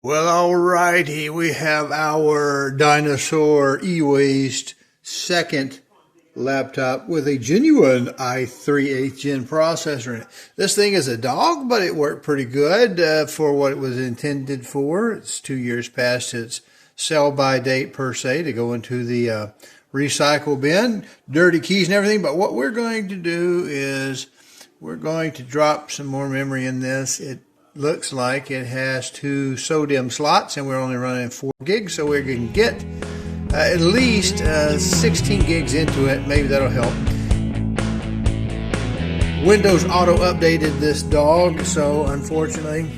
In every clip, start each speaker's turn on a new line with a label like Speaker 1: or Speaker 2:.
Speaker 1: Well, alrighty, we have our dinosaur e-waste second laptop with a genuine i3 8th gen processor in it. This thing is a dog, but it worked pretty good for what it was intended for. It's 2 years past its sell-by date per se to go into the recycle bin, dirty keys and everything. But what we're going to do is we're going to drop some more memory in this. It looks like it has 2 SODIMM slots and we're only running 4 gigs, so we can get at least 16 gigs into it. Maybe that'll help. Windows auto updated this dog, so unfortunately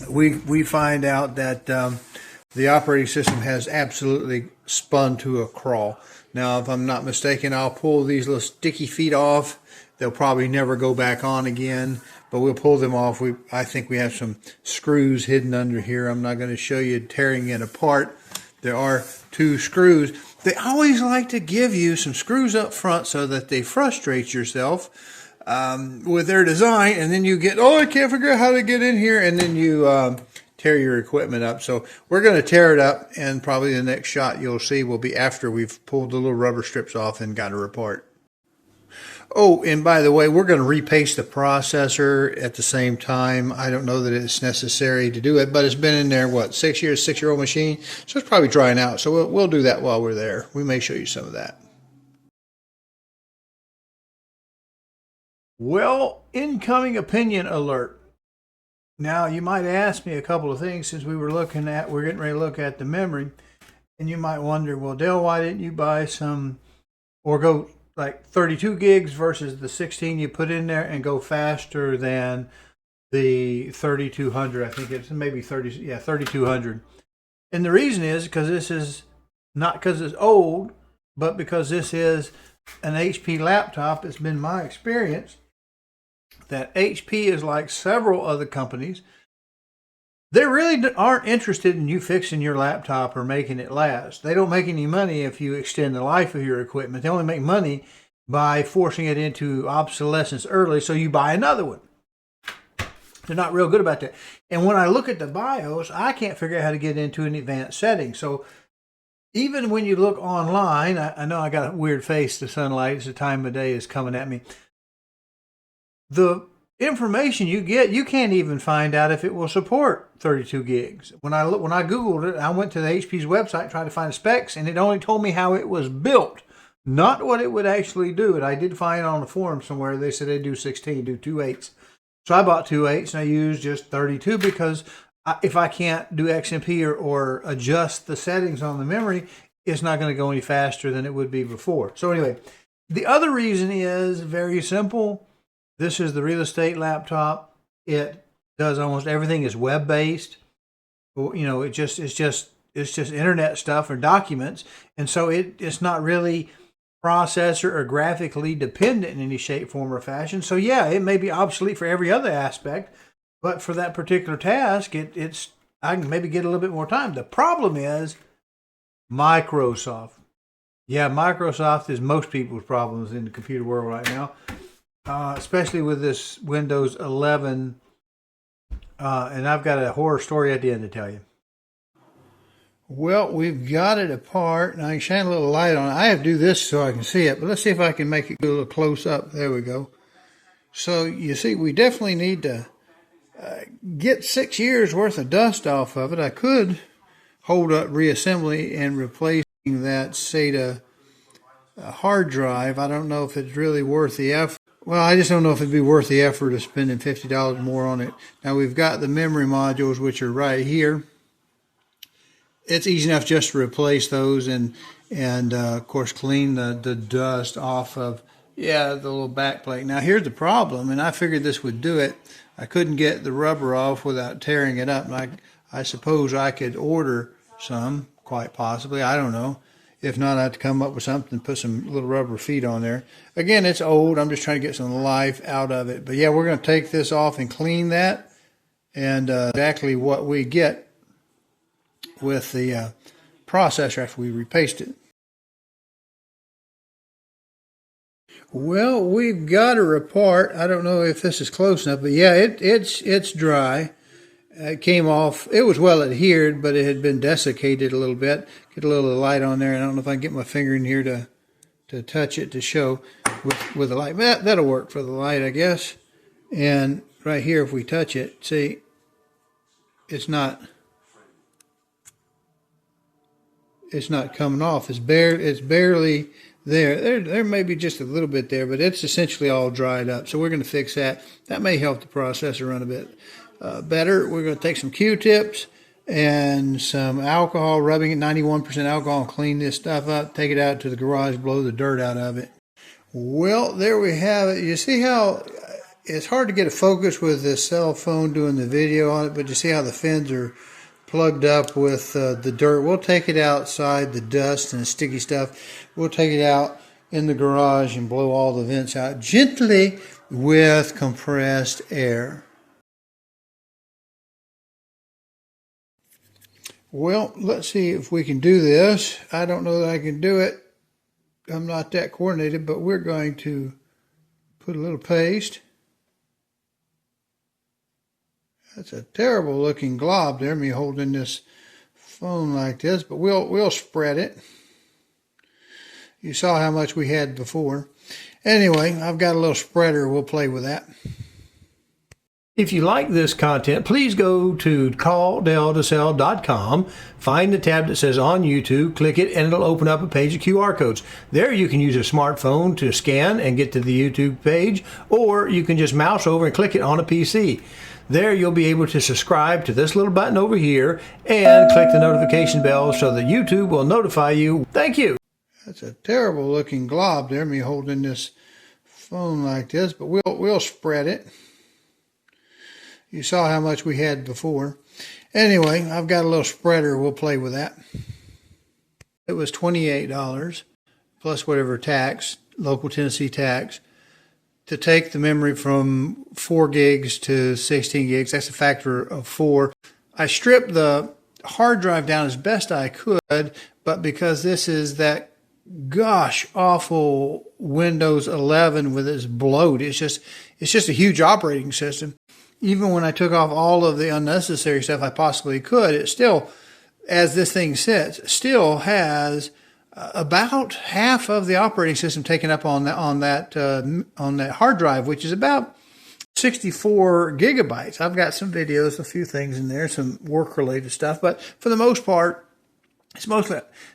Speaker 1: we find out that the operating system has absolutely spun to a crawl. Now, if I'm not mistaken, I'll pull these little sticky feet off. They'll probably never go back on again, but we'll pull them off. I think we have some screws hidden under here. I'm not going to show you tearing it apart. There are 2 screws. They always like to give you some screws up front so that they frustrate yourself with their design, and then you get, oh, I can't figure out how to get in here, and then you tear your equipment up. So we're going to tear it up, and probably the next shot you'll see will be after we've pulled the little rubber strips off and got her apart. Oh, and by the way, we're going to repaste the processor at the same time. I don't know that it's necessary to do it, but it's been in there, what, 6 years, 6-year-old machine? So it's probably drying out. So we'll do that while we're there. We may show you some of that. Well, incoming opinion alert. Now, you might ask me a couple of things since we're getting ready to look at the memory. And you might wonder, well, Dale, why didn't you buy some or go like 32 gigs versus the 16 you put in there and go faster than the 3200? I think it's maybe 3200. And the reason is because this is not because it's old, but because this is an HP laptop. It's been my experience that HP is like several other companies. They really aren't interested in you fixing your laptop or making it last. They don't make any money if you extend the life of your equipment. They only make money by forcing it into obsolescence early, so you buy another one. They're not real good about that. And when I look at the BIOS, I can't figure out how to get into an advanced setting. So even when you look online, I know I got a weird face to sunlight. It's the time of day is coming at me. The information you get, you can't even find out if it will support 32 gigs. When I Googled it, I went to the HP's website, tried to find the specs, and it only told me how it was built, not what it would actually do. And I did find on the forum somewhere, they said they do 16, do 2 8s. So I bought 2 8s and I used just 32 because if I can't do XMP or adjust the settings on the memory, it's not going to go any faster than it would be before. So anyway, the other reason is very simple. This is the real estate laptop. It does almost everything is web-based. You know, it's just internet stuff or documents, and so it's not really processor or graphically dependent in any shape, form, or fashion. So yeah, it may be obsolete for every other aspect, but for that particular task, I can maybe get a little bit more time. The problem is Microsoft. Yeah, Microsoft is most people's problems in the computer world right now. Especially with this Windows 11, and I've got a horror story at the end to tell you. Well, we've got it apart, and I can shine a little light on it. I have to do this so I can see it, but let's see if I can make it go a little close up. There we go. So you see, we definitely need to get 6 years worth of dust off of it. I could hold up reassembly and replacing that SATA hard drive. I don't know if it's really worth the effort. Well, I just don't know if it'd be worth the effort of spending $50 more on it. Now, we've got the memory modules, which are right here. It's easy enough just to replace those and of course, clean the dust off of, the little back plate. Now, here's the problem, and I figured this would do it. I couldn't get the rubber off without tearing it up. And I suppose I could order some, quite possibly. I don't know. If not, I have to come up with something, put some little rubber feet on there. Again, it's old. I'm just trying to get some life out of it. But yeah, we're going to take this off and clean that. And exactly what we get with the processor after we repaste it. Well, we've got her apart. I don't know if this is close enough, but yeah, it's dry. It came off. It was well adhered, but it had been desiccated a little bit. Get a little light on there, and I don't know if I can get my finger in here to touch it to show with the light. That'll work for the light, I guess. And right here, if we touch it, see, it's not coming off. It's barely there. There may be just a little bit there, but it's essentially all dried up. So we're going to fix that. That may help the processor run a bit better. We're going to take some Q-tips and some alcohol, rubbing it 91% alcohol, and clean this stuff up. Take it out to the garage, blow the dirt out of it. Well, there we have it. You see how it's hard to get a focus with this cell phone doing the video on it, but you see how the fins are plugged up with the dirt. We'll take it outside, the dust and the sticky stuff. We'll take it out in the garage and blow all the vents out gently with compressed air. Well, let's see if we can do this. I don't know that I can do it. I'm not that coordinated, but we're going to put a little paste. That's a terrible looking glob there, me holding this phone like this, but we'll spread it. You saw how much we had before. Anyway, I've got a little spreader. We'll play with that. If you like this content, please go to calldell2sell.com, find the tab that says on YouTube, click it, and it'll open up a page of QR codes. There you can use a smartphone to scan and get to the YouTube page, or you can just mouse over and click it on a PC. There you'll be able to subscribe to this little button over here and click the notification bell so that YouTube will notify you. Thank you. That's a terrible looking glob there, me holding this phone like this, but we'll spread it. You saw how much we had before. Anyway, I've got a little spreader. We'll play with that. It was $28 plus whatever tax, local Tennessee tax, to take the memory from 4 gigs to 16 gigs. That's a factor of 4. I stripped the hard drive down as best I could, but because this is that gosh awful Windows 11 with its bloat, it's just a huge operating system. Even when I took off all of the unnecessary stuff I possibly could, it still, as this thing sits, still has about half of the operating system taken up on that hard drive, which is about 64 gigabytes. I've got some videos, a few things in there, some work-related stuff, but for the most part, it's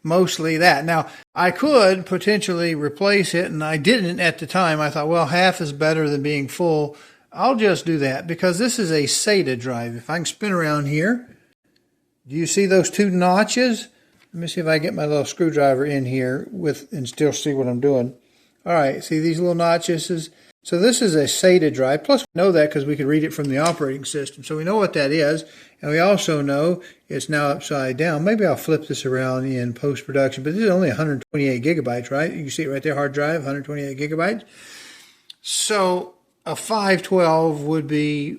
Speaker 1: mostly that. Now, I could potentially replace it, and I didn't at the time. I thought, well, half is better than being full. I'll just do that because this is a SATA drive. If I can spin around here, do you see those 2 notches? Let me see if I get my little screwdriver in here and still see what I'm doing. All right, see these little notches? So this is a SATA drive. Plus, we know that because we could read it from the operating system. So we know what that is. And we also know it's now upside down. Maybe I'll flip this around in post-production. But this is only 128 gigabytes, right? You can see it right there, hard drive, 128 gigabytes. So a 512 would be,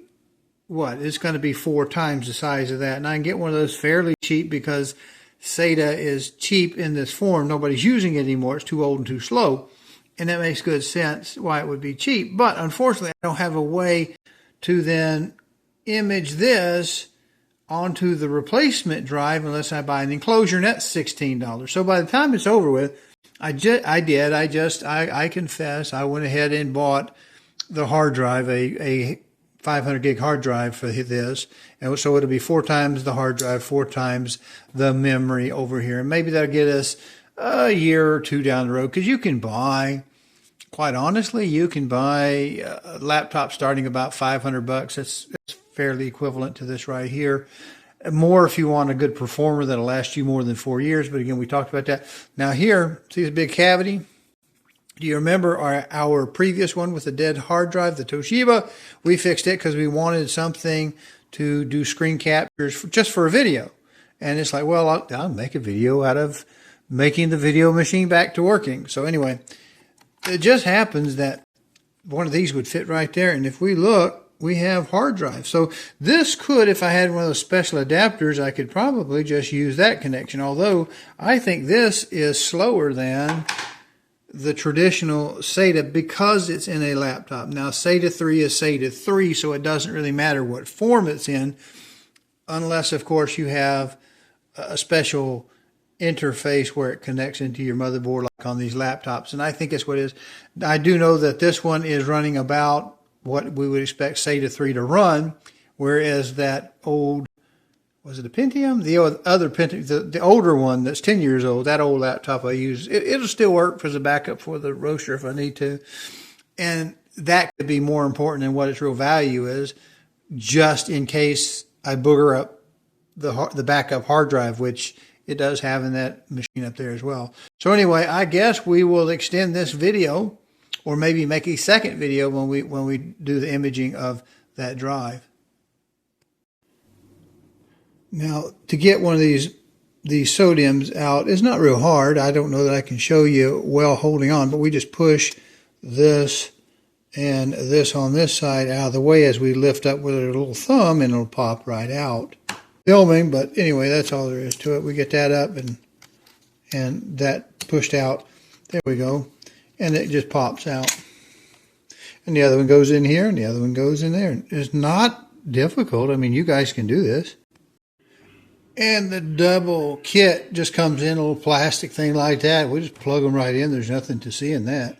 Speaker 1: what? It's going to be 4 times the size of that. And I can get one of those fairly cheap because SATA is cheap in this form. Nobody's using it anymore. It's too old and too slow. And that makes good sense why it would be cheap. But unfortunately, I don't have a way to then image this onto the replacement drive unless I buy an enclosure, and that's $16. So by the time it's over with, I confess, I went ahead and bought the hard drive, a 500 gig hard drive for this. And so it'll be 4 times the hard drive, 4 times the memory over here. And maybe that'll get us a year or 2 down the road, because you can buy, quite honestly, you can buy a laptop starting about $500. That's fairly equivalent to this right here. More if you want a good performer that'll last you more than 4 years. But again, we talked about that. Now here, see this big cavity? Do you remember our previous one with the dead hard drive, the Toshiba? We fixed it because we wanted something to do screen captures just for a video. And it's like, well, I'll make a video out of making the video machine back to working. So anyway, it just happens that one of these would fit right there. And if we look, we have hard drive. So this could, if I had one of those special adapters, I could probably just use that connection. Although I think this is slower than the traditional SATA because it's in a laptop. Now SATA 3 is SATA 3, so it doesn't really matter what form it's in. unless, of course, you have a special interface where it connects into your motherboard like on these laptops. And I think that's what it is. I do know that this one is running about what we would expect SATA 3 to run, whereas that old, was it a Pentium? The other Pentium, the older one that's 10 years old, that old laptop I use, it'll still work as a backup for the roaster if I need to. And that could be more important than what its real value is, just in case I booger up the backup hard drive, which it does have in that machine up there as well. So anyway, I guess we will extend this video, or maybe make a second video when we do the imaging of that drive. Now, to get one of these sodiums out is not real hard. I don't know that I can show you well holding on, but we just push this and this on this side out of the way as we lift up with our little thumb, and it'll pop right out. Filming, but anyway, that's all there is to it. We get that up and that pushed out. There we go. And it just pops out. And the other one goes in here, and the other one goes in there. It's not difficult. I mean, you guys can do this. And the double kit just comes in a little plastic thing like that. We just plug them right in. There's nothing to see in that.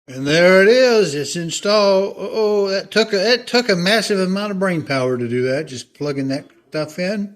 Speaker 1: And there it is. It's installed. Oh, it took a massive amount of brain power to do that, just plugging that stuff in.